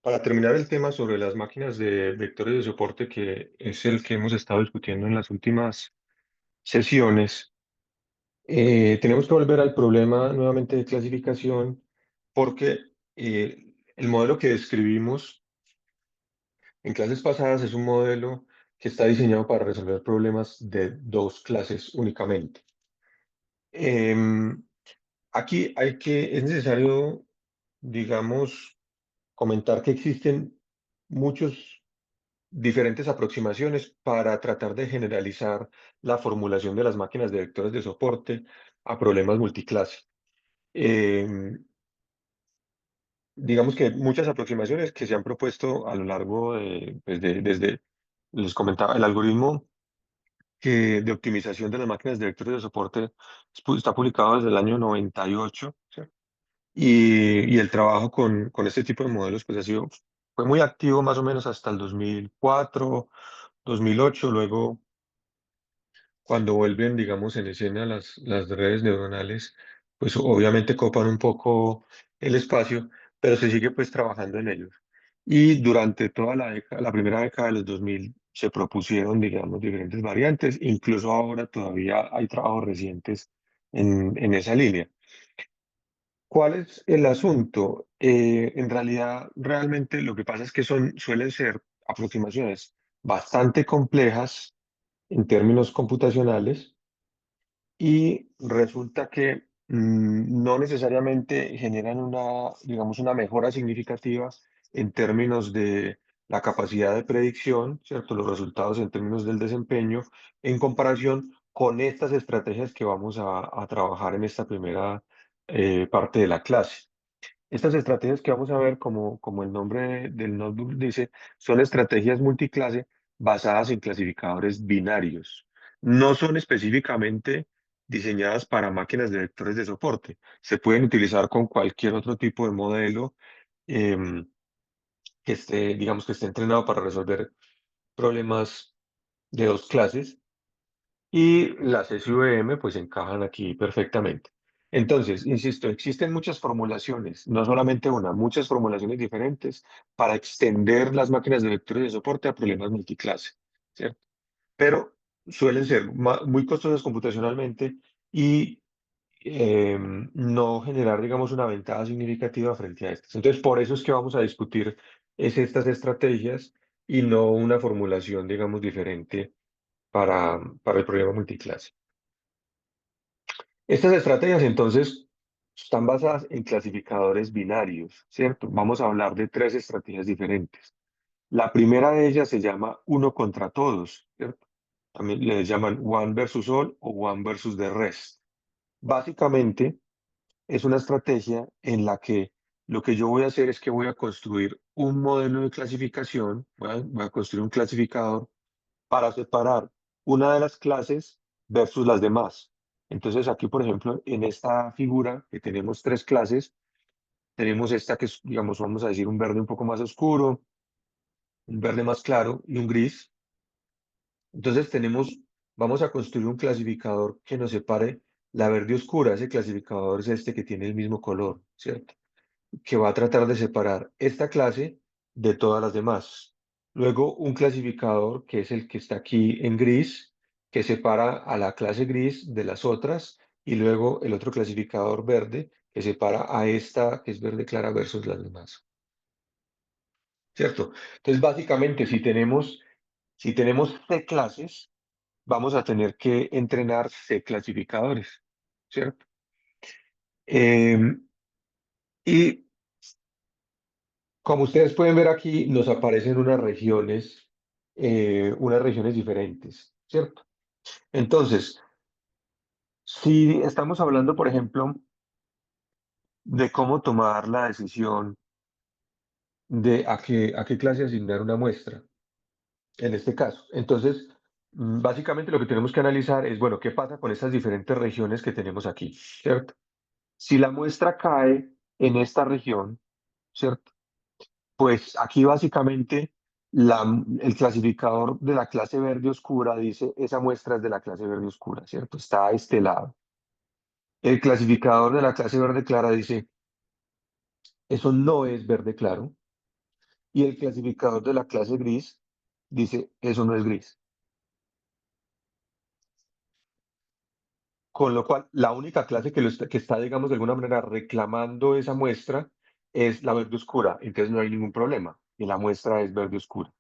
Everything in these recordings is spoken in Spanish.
Para terminar el tema sobre las máquinas de vectores de soporte, que es el que hemos estado discutiendo en las últimas sesiones, tenemos que volver al problema nuevamente de clasificación porque el modelo que describimos en clases pasadas es un modelo que está diseñado para resolver problemas de dos clases únicamente. Em, Aquí es necesario, digamos, comentar que existen muchos diferentes aproximaciones para tratar de generalizar la formulación de las máquinas de vectores de soporte a problemas multiclase. Em, digamos que muchas aproximaciones que se han propuesto a lo largo de, pues desde, les comentaba, el algoritmo de optimización de las máquinas de vectores de soporte está publicado desde el año 98, ¿sí? Y el trabajo con este tipo de modelos pues fue muy activo más o menos hasta el 2004, 2008. Luego, cuando vuelven, digamos, en escena las redes neuronales, pues obviamente copan un poco el espacio, pero se sigue pues trabajando en ellos. Y durante toda la primera década de los 2000 se propusieron, digamos, diferentes variantes. Incluso ahora todavía hay trabajos recientes en esa línea. ¿Cuál es el asunto? En realidad, realmente lo que pasa es que suelen ser aproximaciones bastante complejas en términos computacionales, y resulta que no necesariamente generan digamos, una mejora significativa en términos de la capacidad de predicción, ¿cierto? Los resultados en términos del desempeño, en comparación con estas estrategias que vamos a trabajar en esta primera parte de la clase. Estas estrategias que vamos a ver, como el nombre del notebook dice, son estrategias multiclase basadas en clasificadores binarios. No son específicamente diseñadas para máquinas de vectores de soporte. Se pueden utilizar con cualquier otro tipo de modelo em, digamos, que esté entrenado para resolver problemas de dos clases, y las SVM pues encajan aquí perfectamente. Entonces, insisto, existen muchas formulaciones, no solamente una, muchas formulaciones diferentes para extender las máquinas de vectores de soporte a problemas multiclase, ¿cierto? Pero suelen ser muy costosas computacionalmente y no generar, digamos, una ventaja significativa frente a estas. Entonces, por eso es que vamos a discutir estas estrategias y no una formulación, digamos, diferente para el problema multiclase. Estas estrategias, entonces, están basadas en clasificadores binarios, ¿cierto? Vamos a hablar de tres estrategias diferentes. La primera de ellas se llama uno contra todos, ¿cierto? También les llaman one versus all o one versus the rest. Básicamente, es una estrategia en la que lo que yo voy a hacer es que voy a construir un modelo de clasificación, voy a construir un clasificador para separar una de las clases versus las demás. Entonces aquí, por ejemplo, en esta figura que tenemos tres clases, tenemos esta que es, digamos, vamos a decir un verde un poco más oscuro, un verde más claro y un gris. Entonces vamos a construir un clasificador que nos separe la verde oscura. Ese clasificador es este que tiene el mismo color, ¿cierto? Que va a tratar de separar esta clase de todas las demás. Luego, un clasificador, que es el que está aquí en gris, que separa a la clase gris de las otras, y luego el otro clasificador verde, que separa a esta, que es verde clara, versus las demás. ¿Cierto? Entonces, básicamente, si tenemos C clases, vamos a tener que entrenar C clasificadores, ¿cierto? Y como ustedes pueden ver aquí, nos aparecen unas regiones diferentes, ¿cierto? Entonces, si estamos hablando, por ejemplo, de cómo tomar la decisión de a qué clase asignar una muestra, en este caso, entonces, básicamente lo que tenemos que analizar es, bueno, ¿qué pasa con estas diferentes regiones que tenemos aquí, ¿cierto? Si la muestra cae en esta región, ¿cierto? Pues aquí básicamente el clasificador de la clase verde oscura dice esa muestra es de la clase verde oscura, ¿cierto? Está a este lado. El clasificador de la clase verde clara dice eso no es verde claro. y el clasificador de la clase gris dice, eso no es gris. Con lo cual, la única clase que está, digamos, de alguna manera reclamando esa muestra es la verde oscura. Entonces no hay ningún problema. Y la muestra es verde oscura.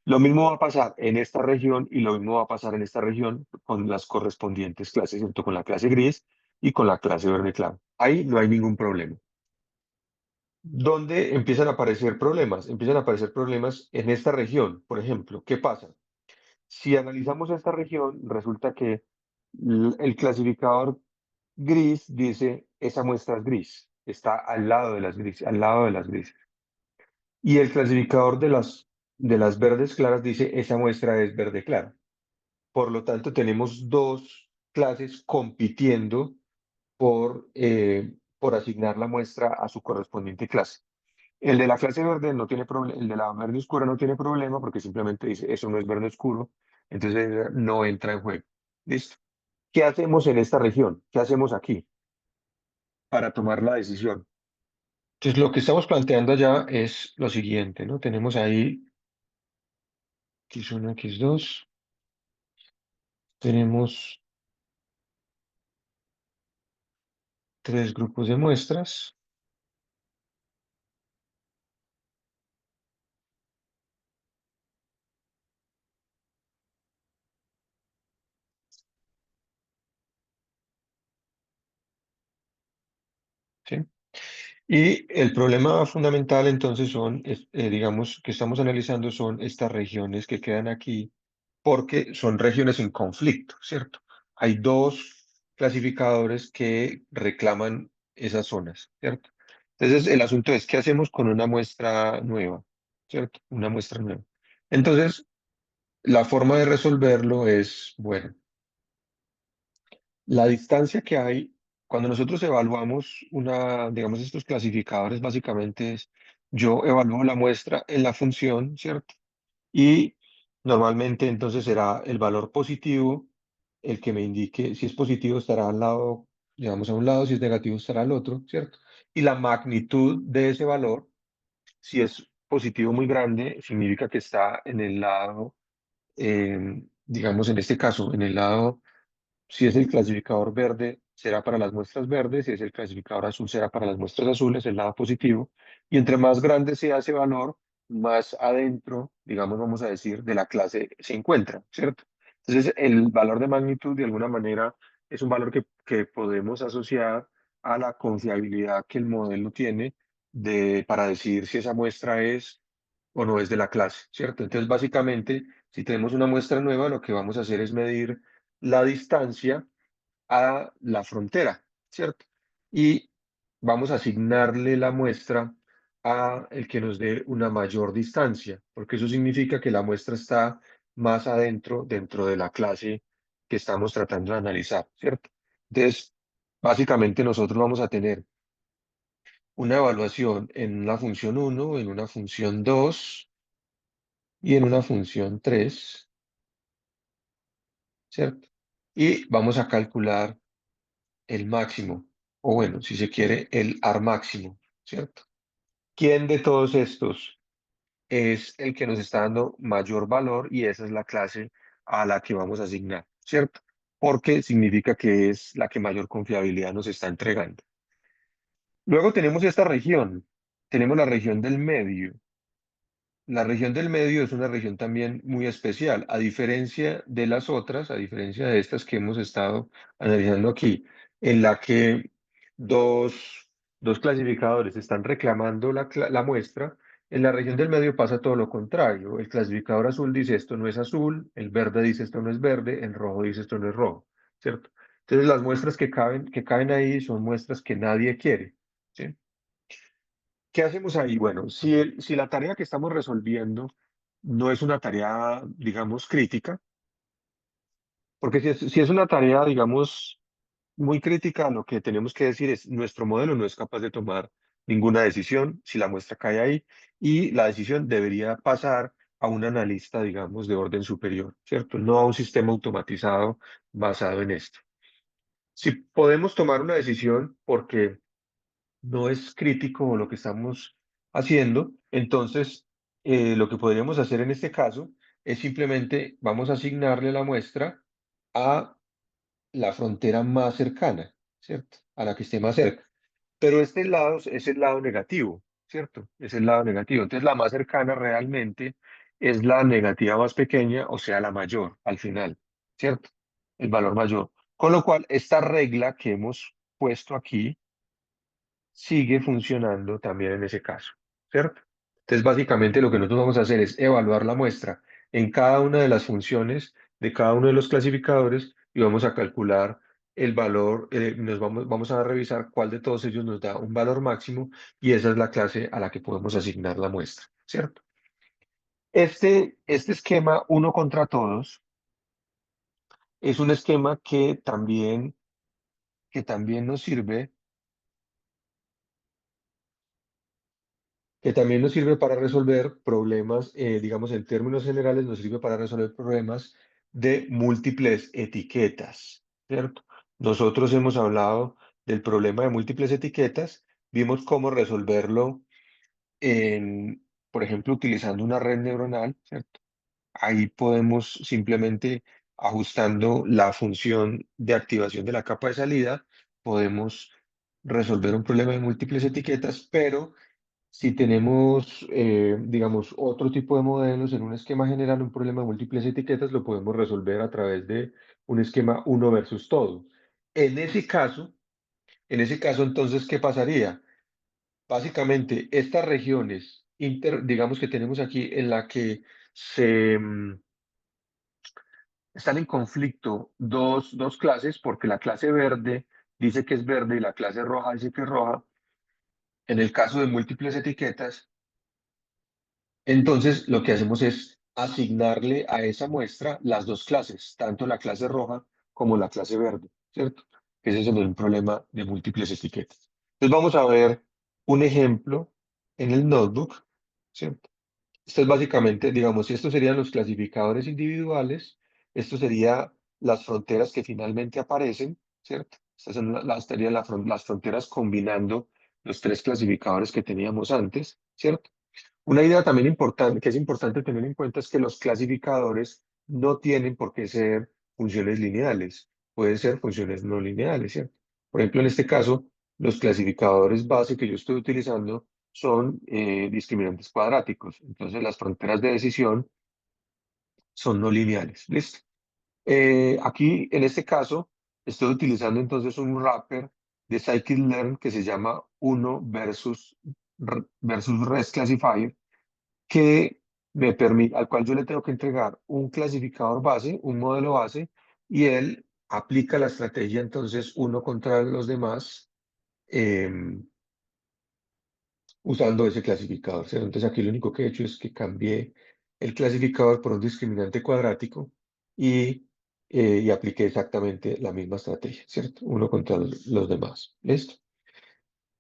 Lo mismo va a pasar en esta región y lo mismo va a pasar en esta región con las correspondientes clases, junto con la clase gris y con la clase verde claro. Ahí no hay ningún problema. ¿Dónde empiezan a aparecer problemas? Empiezan a aparecer problemas en esta región, por ejemplo. ¿Qué pasa? Si analizamos esta región, resulta que el clasificador gris dice, esa muestra es gris, está al lado de las grises, al lado de las grises. Y el clasificador de las verdes claras dice, esa muestra es verde clara. Por lo tanto, tenemos dos clases compitiendo por asignar la muestra a su correspondiente clase. El de la clase verde no tiene problema, el de la verde oscura no tiene problema porque simplemente dice, eso no es verde oscuro, entonces no entra en juego. ¿Listo? ¿Qué hacemos en esta región? ¿Qué hacemos aquí para tomar la decisión? Entonces, lo que estamos planteando allá es lo siguiente, ¿no? Tenemos ahí X1, X2, tenemos tres grupos de muestras, ¿sí? Y el problema fundamental entonces digamos, que estamos analizando son estas regiones que quedan aquí, porque son regiones en conflicto, ¿cierto? Hay dos clasificadores que reclaman esas zonas, ¿cierto? Entonces, el asunto es, ¿qué hacemos con una muestra nueva? ¿Cierto? Una muestra nueva. Entonces, la forma de resolverlo es, bueno, la distancia que hay, cuando nosotros evaluamos digamos, estos clasificadores, básicamente es, yo evalúo la muestra en la función, ¿cierto? Y normalmente entonces será el valor positivo el que me indique, si es positivo estará al lado, digamos a un lado, si es negativo estará al otro, ¿cierto? Y la magnitud de ese valor, si es positivo muy grande, significa que está en el lado, digamos en este caso, en el lado si es el clasificador verde, será para las muestras verdes, si es el clasificador azul, será para las muestras azules, el lado positivo. Y entre más grande sea ese valor, más adentro, digamos, vamos a decir, de la clase se encuentra, ¿cierto? Entonces, el valor de magnitud, de alguna manera, es un valor que podemos asociar a la confiabilidad que el modelo tiene para decir si esa muestra es o no es de la clase, ¿cierto? Entonces, básicamente, si tenemos una muestra nueva, lo que vamos a hacer es medir la distancia a la frontera, ¿cierto? Y vamos a asignarle la muestra a el que nos dé una mayor distancia, porque eso significa que la muestra está más adentro, dentro de la clase que estamos tratando de analizar, ¿cierto? Entonces, básicamente nosotros vamos a tener una evaluación en una función uno, en una función 2 y en una función 3, ¿cierto? Y vamos a calcular el máximo, o bueno, si se quiere, el ar máximo, ¿cierto? ¿Quién de todos estos es el que nos está dando mayor valor y esa es la clase a la que vamos a asignar, ¿cierto? Porque significa que es la que mayor confiabilidad nos está entregando. Luego tenemos esta región, tenemos la región del medio. La región del medio es una región también muy especial, a diferencia de las otras, a diferencia de estas que hemos estado analizando aquí, en la que dos clasificadores están reclamando la muestra. En la región del medio pasa todo lo contrario. El clasificador azul dice esto no es azul, el verde dice esto no es verde, el rojo dice esto no es rojo, ¿cierto? Entonces las muestras que caen ahí son muestras que nadie quiere, ¿sí? ¿Qué hacemos ahí? Bueno, si la tarea que estamos resolviendo no es una tarea, digamos, crítica, porque si es una tarea, digamos, muy crítica, lo que tenemos que decir es, nuestro modelo no es capaz de tomar ninguna decisión si la muestra cae ahí y la decisión debería pasar a un analista, digamos, de orden superior, ¿cierto? No a un sistema automatizado basado en esto. Si podemos tomar una decisión porque no es crítico lo que estamos haciendo, entonces lo que podríamos hacer en este caso es simplemente vamos a asignarle la muestra a la frontera más cercana, ¿cierto? A la que esté más cerca. Pero este lado es el lado negativo, ¿cierto? Es el lado negativo. Entonces la más cercana realmente es la negativa más pequeña, o sea, la mayor al final, ¿cierto? El valor mayor. Con lo cual, esta regla que hemos puesto aquí sigue funcionando también en ese caso, ¿cierto? Entonces, básicamente lo que nosotros vamos a hacer es evaluar la muestra en cada una de las funciones de cada uno de los clasificadores y vamos a calcular el valor, vamos a revisar cuál de todos ellos nos da un valor máximo y esa es la clase a la que podemos asignar la muestra, ¿cierto? Este esquema uno contra todos es un esquema que también nos sirve que también nos sirve para resolver problemas, digamos, en términos generales, nos sirve para resolver problemas de múltiples etiquetas, ¿cierto? Nosotros hemos hablado del problema de múltiples etiquetas, vimos cómo resolverlo por ejemplo, utilizando una red neuronal, ¿cierto? Ahí podemos simplemente ajustando la función de activación de la capa de salida, podemos resolver un problema de múltiples etiquetas, pero si tenemos, digamos, otro tipo de modelos en un esquema general, un problema de múltiples etiquetas, lo podemos resolver a través de un esquema uno versus todo. En ese caso, en ese caso, entonces, ¿qué pasaría? Básicamente, estas regiones, digamos que tenemos aquí en la que están en conflicto dos clases, porque la clase verde dice que es verde y la clase roja dice que es roja. En el caso de múltiples etiquetas, entonces, lo que hacemos es asignarle a esa muestra las dos clases, tanto la clase roja como la clase verde, ¿cierto? Ese es un problema de múltiples etiquetas. Entonces, vamos a ver un ejemplo en el notebook, ¿cierto? Esto es básicamente, digamos, si estos serían los clasificadores individuales, esto sería las fronteras que finalmente aparecen, ¿cierto? Estas son serían las fronteras combinando los tres clasificadores que teníamos antes, ¿cierto? Una idea también importante, que es importante tener en cuenta es que los clasificadores no tienen por qué ser funciones lineales, pueden ser funciones no lineales, ¿cierto? Por ejemplo, en este caso, los clasificadores base que yo estoy utilizando son discriminantes cuadráticos, entonces las fronteras de decisión son no lineales, ¿listo? Aquí, en este caso, estoy utilizando entonces un wrapper de scikit-learn que se llama uno versus res classifier, que me permite, al cual yo le tengo que entregar un clasificador base, un modelo base, y él aplica la estrategia entonces uno contra los demás usando ese clasificador, ¿cierto? Entonces aquí lo único que he hecho es que cambié el clasificador por un discriminante cuadrático y apliqué exactamente la misma estrategia, ¿cierto? Uno contra los demás. ¿Listo?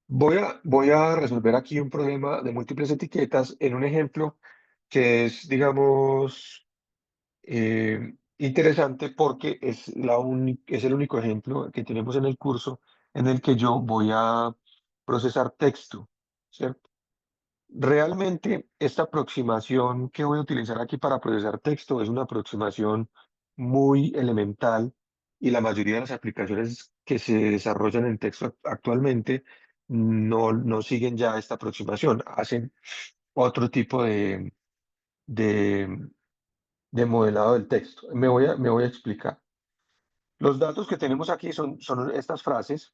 Voy a resolver aquí un problema de múltiples etiquetas en un ejemplo que es, digamos, interesante porque es el único ejemplo que tenemos en el curso en el que yo voy a procesar texto, ¿cierto? Realmente esta aproximación que voy a utilizar aquí para procesar texto es una aproximación muy elemental y la mayoría de las aplicaciones que se desarrollan en texto actualmente no siguen ya esta aproximación, hacen otro tipo de, de modelado del texto. Me voy a explicar. Los datos que tenemos aquí son estas frases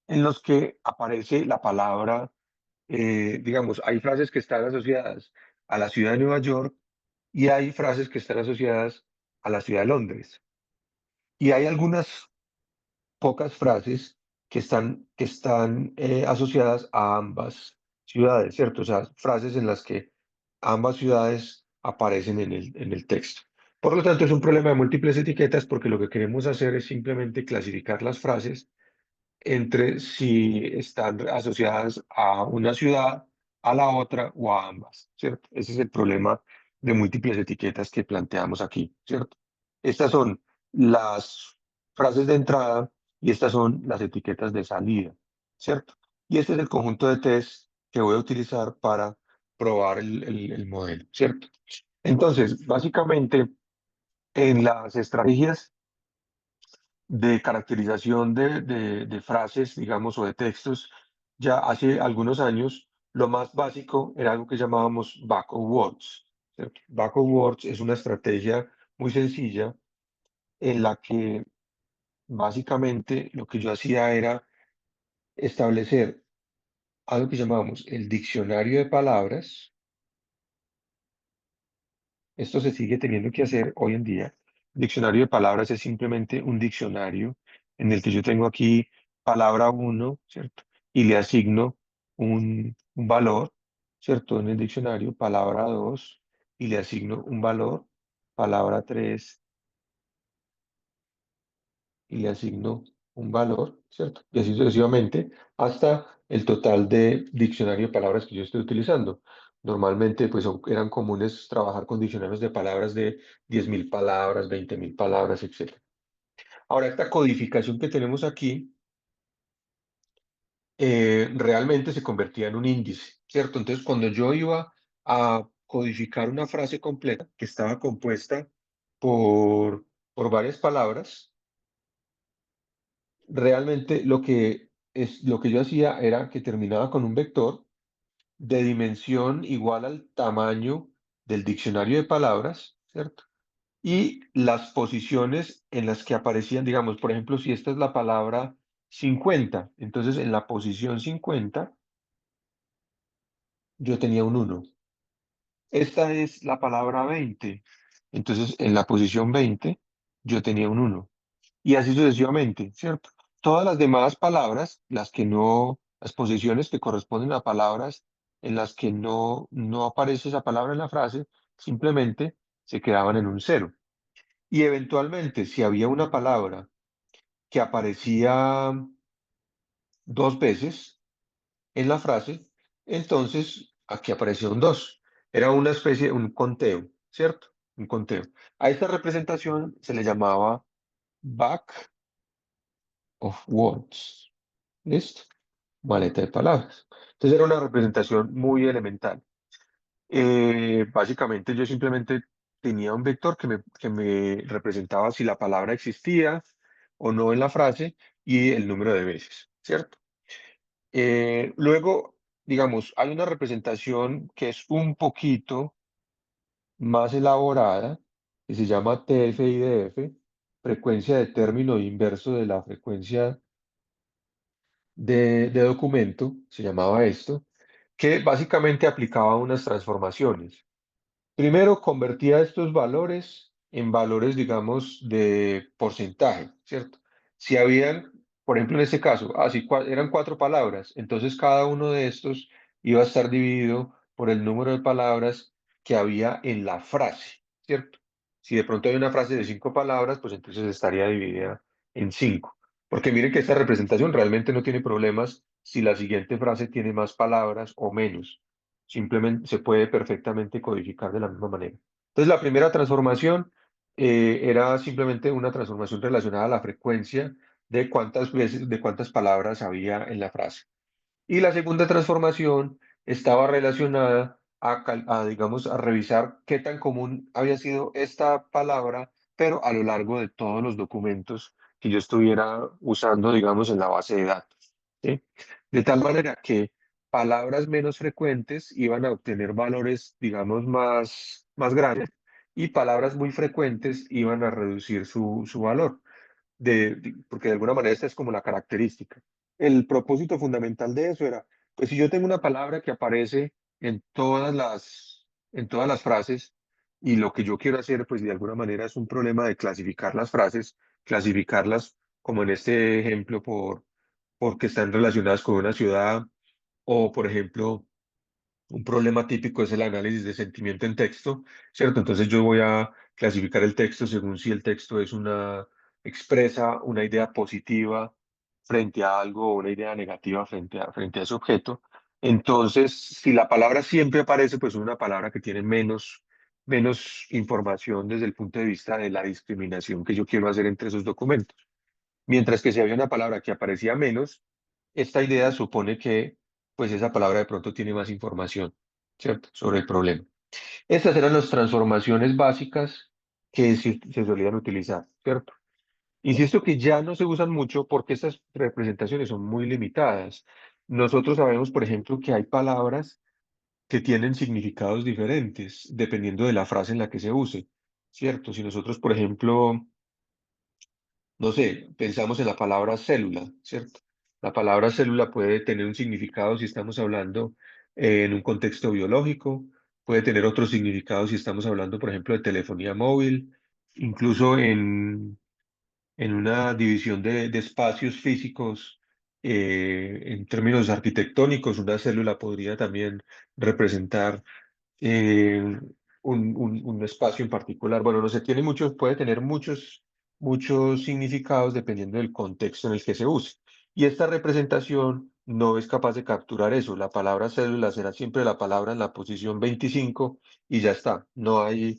en los que aparece la palabra, digamos, hay frases que están asociadas a la ciudad de Nueva York y hay frases que están asociadas a la ciudad de Londres. Y hay algunas pocas frases que están asociadas a ambas ciudades, ¿cierto? O sea, frases en las que ambas ciudades aparecen en el texto. Por lo tanto, es un problema de múltiples etiquetas porque lo que queremos hacer es simplemente clasificar las frases entre si están asociadas a una ciudad, a la otra o a ambas, ¿cierto? Ese es el problema de múltiples etiquetas que planteamos aquí, ¿cierto? Estas son las frases de entrada y estas son las etiquetas de salida, ¿cierto? Y este es el conjunto de test que voy a utilizar para probar el modelo, ¿cierto? Entonces, básicamente, en las estrategias de caracterización de frases, digamos, o de textos, ya hace algunos años, lo más básico era algo que llamábamos Back of Words, ¿cierto? Back of Words es una estrategia muy sencilla en la que básicamente lo que yo hacía era establecer algo que llamábamos el diccionario de palabras. Esto se sigue teniendo que hacer hoy en día. Diccionario de palabras es simplemente un diccionario en el que yo tengo aquí palabra uno, ¿cierto? Y le asigno un valor, ¿cierto? En el diccionario, palabra 2 y le asigno un valor, palabra 3 y le asigno un valor, ¿cierto? Y así sucesivamente hasta el total de diccionario de palabras que yo estoy utilizando. Normalmente, pues eran comunes trabajar con diccionarios de palabras de 10.000 palabras, 20.000 palabras, etcétera. Ahora, esta codificación que tenemos aquí realmente se convertía en un índice, ¿cierto? Entonces, cuando yo iba a codificar una frase completa que estaba compuesta por varias palabras, realmente lo que yo hacía era que terminaba con un vector de dimensión igual al tamaño del diccionario de palabras, ¿cierto? Y las posiciones en las que aparecían, digamos, por ejemplo, si esta es la palabra 50, entonces en la posición 50 yo tenía un uno. Esta es la palabra 20, entonces en la posición 20 yo tenía un uno. Y así sucesivamente, ¿cierto? Todas las demás palabras, las que no, las posiciones que corresponden a palabras en las que no aparece esa palabra en la frase, simplemente se quedaban en un cero. Y eventualmente, si había una palabra que aparecía dos veces en la frase, entonces aquí aparecía un dos. Era una especie, un conteo, ¿cierto? Un conteo. A esta representación se le llamaba back of words. ¿Listo? Maleta de palabras. Entonces era una representación muy elemental. Básicamente yo simplemente tenía un vector que me representaba si la palabra existía o no en la frase y el número de veces, ¿cierto? Luego, digamos, hay una representación que es un poquito más elaborada, que se llama TF-IDF, frecuencia de término inverso de la frecuencia de documento, se llamaba esto, que básicamente aplicaba unas transformaciones. Primero, convertía estos valores en valores, digamos, de porcentaje, ¿cierto? Si habían, por ejemplo, en este caso, así eran cuatro palabras, entonces cada uno de estos iba a estar dividido por el número de palabras que había en la frase, ¿cierto? Si de pronto hay una frase de cinco palabras, pues entonces estaría dividida en cinco. Porque miren que esta representación realmente no tiene problemas si la siguiente frase tiene más palabras o menos. Simplemente se puede perfectamente codificar de la misma manera. Entonces, la primera transformación era simplemente una transformación relacionada a la frecuencia de cuántas veces, de cuántas palabras había en la frase. Y la segunda transformación estaba relacionada digamos, a revisar qué tan común había sido esta palabra, pero a lo largo de todos los documentos que yo estuviera usando, digamos, en la base de datos. ¿Sí? De tal manera que palabras menos frecuentes iban a obtener valores, digamos, más grandes y palabras muy frecuentes iban a reducir su valor porque de alguna manera esta es como la característica. El propósito fundamental de eso era, pues si yo tengo una palabra que aparece en todas las frases y lo que yo quiero hacer, pues de alguna manera es un problema de clasificar las frases, clasificarlas como en este ejemplo porque están relacionadas con una ciudad o, por ejemplo, un problema típico es el análisis de sentimiento en texto, ¿cierto? Entonces yo voy a clasificar el texto según si el texto expresa una idea positiva frente a algo o una idea negativa frente a ese objeto. Entonces, si la palabra siempre aparece, pues es una palabra que tiene menos información desde el punto de vista de la discriminación que yo quiero hacer entre esos documentos. Mientras que si había una palabra que aparecía menos, esta idea supone que pues esa palabra de pronto tiene más información. ¿cierto? Sobre el problema. Estas eran las transformaciones básicas que se solían utilizar, ¿cierto? Insisto que ya no se usan mucho porque estas representaciones son muy limitadas. Nosotros sabemos, por ejemplo, que hay palabras que tienen significados diferentes dependiendo de la frase en la que se use, ¿cierto? Si nosotros, por ejemplo, no sé, pensamos en la palabra célula, ¿cierto? La palabra célula puede tener un significado si estamos hablando en un contexto biológico, puede tener otro significado si estamos hablando, por ejemplo, de telefonía móvil, incluso en una división de espacios físicos, en términos arquitectónicos, una célula podría también representar eh, un espacio en particular. Bueno, no sé, tiene muchos, puede tener muchos significados dependiendo del contexto en el que se use. Y esta representación no es capaz de capturar eso. La palabra célula será siempre la palabra en la posición 25 y ya está. No hay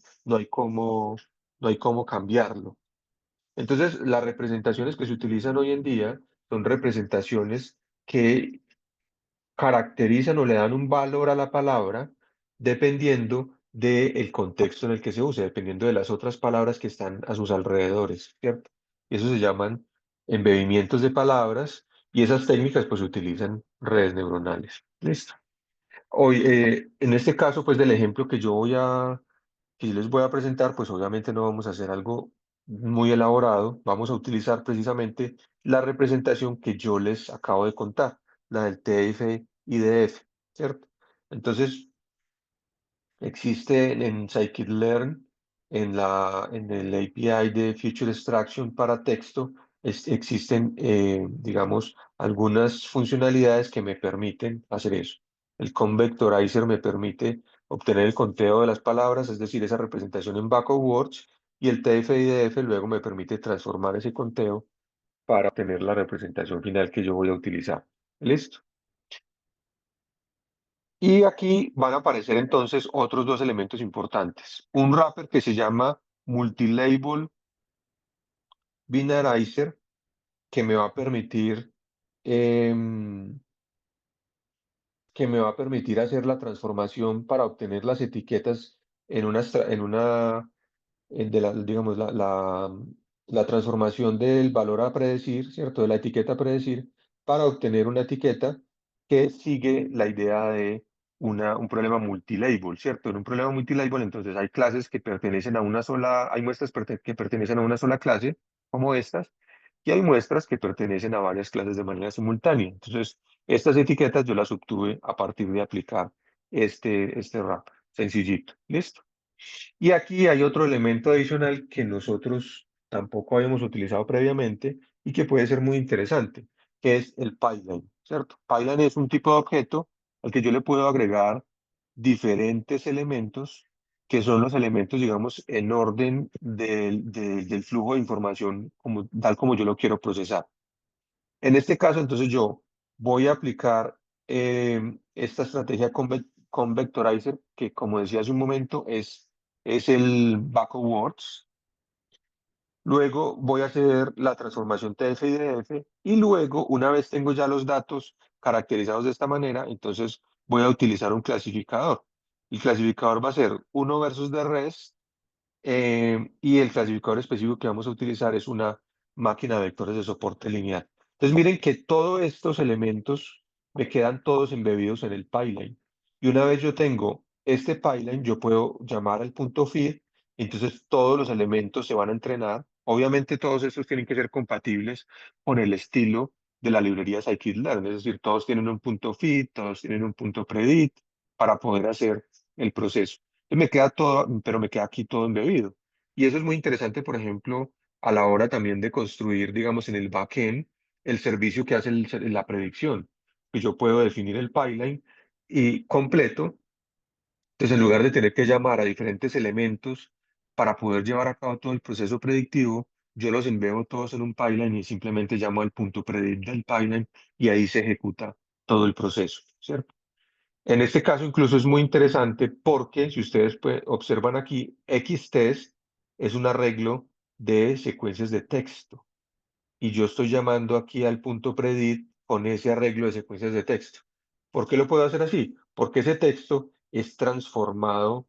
cómo cambiarlo. Entonces, las representaciones que se utilizan hoy en día son representaciones que caracterizan o le dan un valor a la palabra dependiendo del contexto en el que se use, dependiendo de las otras palabras que están a sus alrededores, ¿cierto? Y eso se llaman embebimientos de palabras y esas técnicas pues utilizan redes neuronales. Listo. Hoy, en este caso pues del ejemplo que yo les voy a presentar, pues obviamente no vamos a hacer algo muy elaborado, vamos a utilizar precisamente la representación que yo les acabo de contar, la del TF-IDF, ¿cierto? Entonces, existe en scikit-learn, en el API de Feature Extraction para texto, existen, digamos, algunas funcionalidades que me permiten hacer eso. El convectorizer me permite obtener el conteo de las palabras, es decir, esa representación en backup words, y el TF-IDF luego me permite transformar ese conteo para obtener la representación final que yo voy a utilizar. ¿Listo? Y aquí van a aparecer entonces otros dos elementos importantes. Un wrapper que se llama Multilabel Binarizer, que me va a permitir, em, que me va a permitir hacer la transformación para obtener las etiquetas en una digamos, la transformación del valor a predecir, ¿cierto? De la etiqueta a predecir para obtener una etiqueta que sigue la idea de un problema multilabel, ¿cierto? En un problema multilabel, entonces hay clases que pertenecen a una sola, hay muestras que pertenecen a una sola clase, como estas, y hay muestras que pertenecen a varias clases de manera simultánea. Entonces, estas etiquetas yo las obtuve a partir de aplicar este wrap, sencillito. ¿Listo? Y aquí hay otro elemento adicional que nosotros tampoco habíamos utilizado previamente y que puede ser muy interesante, que es el pipeline, ¿cierto? Pipeline es un tipo de objeto al que yo le puedo agregar diferentes elementos que son los elementos, digamos, en orden del flujo de información como, tal como yo lo quiero procesar. En este caso, entonces yo voy a aplicar esta estrategia con Vectorizer, que como decía hace un momento, es el backup words. Luego voy a hacer la transformación TF-IDF y luego, una vez tengo ya los datos caracterizados de esta manera, entonces voy a utilizar un clasificador. El clasificador va a ser 1 versus de res y el clasificador específico que vamos a utilizar es una máquina de vectores de soporte lineal. Entonces miren que todos estos elementos me quedan todos embebidos en el pipeline. Y una vez yo tengo este pipeline, yo puedo llamar al punto feed, entonces todos los elementos se van a entrenar. Obviamente todos estos tienen que ser compatibles con el estilo de la librería scikit-learn, es decir, todos tienen un punto feed, todos tienen un punto predict para poder hacer el proceso. Me queda todo, pero me queda aquí todo embebido. Y eso es muy interesante, por ejemplo, a la hora también de construir, digamos, en el backend, el servicio que hace la predicción. Que yo puedo definir el pipeline y completo. Entonces, en lugar de tener que llamar a diferentes elementos para poder llevar a cabo todo el proceso predictivo, yo los embebo todos en un pipeline y simplemente llamo al punto predict del pipeline y ahí se ejecuta todo el proceso, ¿cierto? En este caso incluso es muy interesante porque si ustedes observan aquí, XTest es un arreglo de secuencias de texto y yo estoy llamando aquí al punto predict con ese arreglo de secuencias de texto. ¿Por qué lo puedo hacer así? Porque ese texto es transformado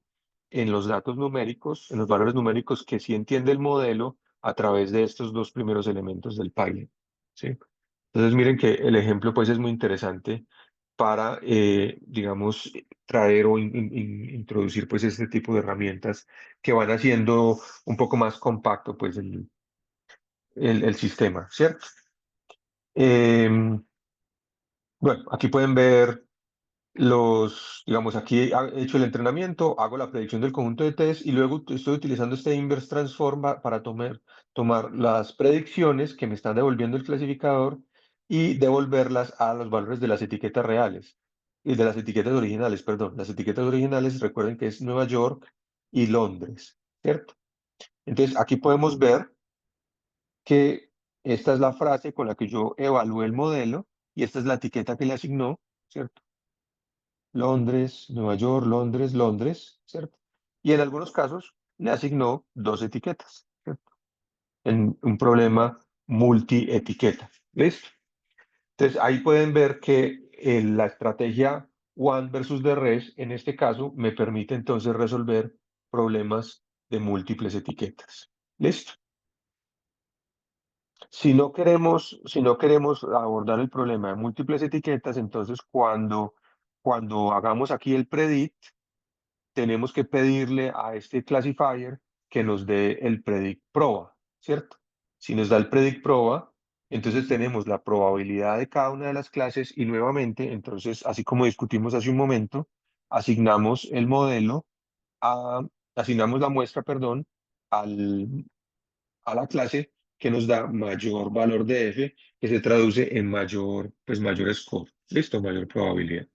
en los datos numéricos, en los valores numéricos que sí entiende el modelo a través de estos dos primeros elementos del Python, ¿sí? Entonces miren que el ejemplo pues es muy interesante para, digamos, traer o introducir pues este tipo de herramientas que van haciendo un poco más compacto pues el sistema, ¿cierto? Em, bueno, aquí pueden ver digamos, aquí he hecho el entrenamiento, hago la predicción del conjunto de test y luego estoy utilizando este inverse transform para tomar las predicciones que me están devolviendo el clasificador y devolverlas a los valores de las etiquetas reales y de las etiquetas originales, perdón. Las etiquetas originales, recuerden que es Nueva York y Londres, ¿cierto? Entonces, aquí podemos ver que esta es la frase con la que yo evalué el modelo y esta es la etiqueta que le asignó, ¿cierto? Londres, Nueva York, Londres, Londres, ¿cierto? Y en algunos casos le asignó dos etiquetas, ¿cierto? En un problema multi-etiqueta. ¿Listo? Entonces ahí pueden ver que la estrategia one versus the rest, en este caso, me permite entonces resolver problemas de múltiples etiquetas. ¿Listo? Si no queremos abordar el problema de múltiples etiquetas, entonces cuando hagamos aquí el predict, tenemos que pedirle a este classifier que nos dé el predict proba, ¿cierto? Si nos da el predict proba, entonces tenemos la probabilidad de cada una de las clases y nuevamente, entonces, así como discutimos hace un momento, asignamos el modelo a, asignamos la muestra, perdón, al, a la clase que nos da mayor valor de f, que se traduce en mayor score, ¿listo? Mayor probabilidad.